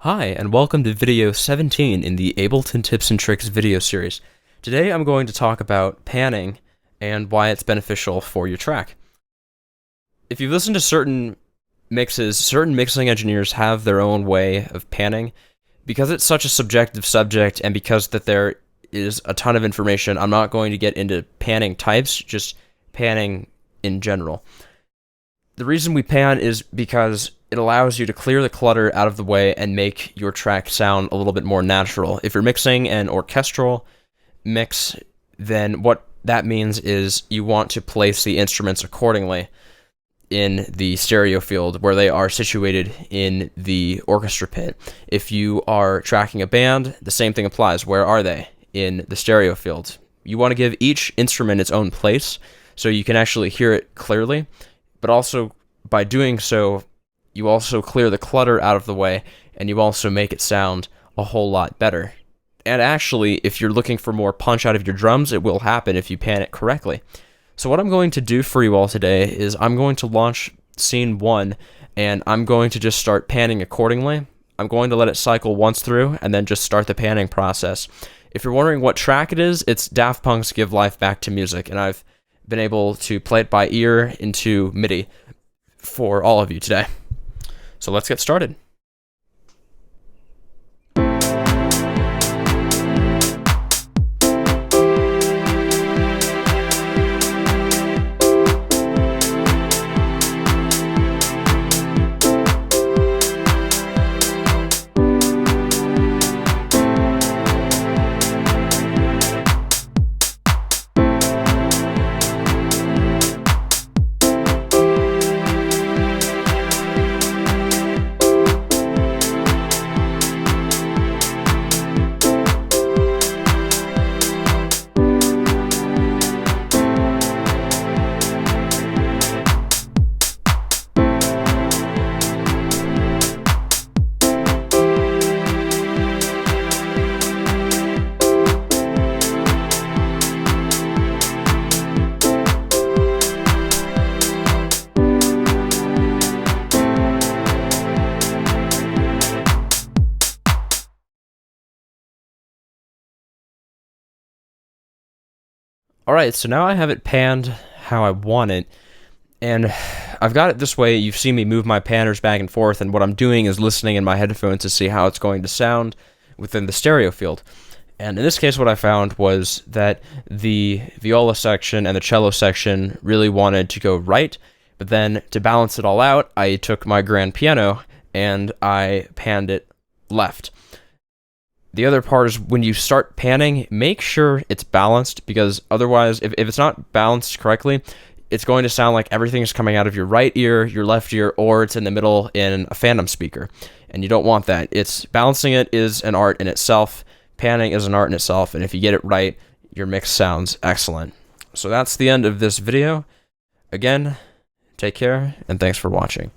Hi, and welcome to video 17 in the Ableton Tips and Tricks video series. Today I'm going to talk about panning and why it's beneficial for your track. If you've listened to certain mixes, certain mixing engineers have their own way of panning. Because it's such a subjective subject and because that there is a ton of information, I'm not going to get into panning types, just panning in general. The reason we pan is because it allows you to clear the clutter out of the way and make your track sound a little bit more natural. If you're mixing an orchestral mix, then what that means is you want to place the instruments accordingly in the stereo field where they are situated in the orchestra pit. If you are tracking a band, the same thing applies. Where are they? In the stereo field. You want to give each instrument its own place so you can actually hear it clearly, but also by doing so, you also clear the clutter out of the way, and you also make it sound a whole lot better. And actually, if you're looking for more punch out of your drums, it will happen if you pan it correctly. So what I'm going to do for you all today is I'm going to launch scene 1, and I'm going to just start panning accordingly. I'm going to let it cycle once through, and then just start the panning process. If you're wondering what track it is, it's Daft Punk's Give Life Back to Music, and I've been able to play it by ear into MIDI for all of you today. So let's get started. Alright, so now I have it panned how I want it, and I've got it this way. You've seen me move my panners back and forth, and what I'm doing is listening in my headphones to see how it's going to sound within the stereo field. And in this case, what I found was that the viola section and the cello section really wanted to go right, but then to balance it all out, I took my grand piano and I panned it left. The other part is when you start panning, make sure it's balanced, because otherwise, if it's not balanced correctly, it's going to sound like everything is coming out of your right ear, your left ear, or it's in the middle in a phantom speaker. And you don't want that. Balancing it is an art in itself. Panning is an art in itself, and if you get it right, your mix sounds excellent. So that's the end of this video. Again, take care, and thanks for watching.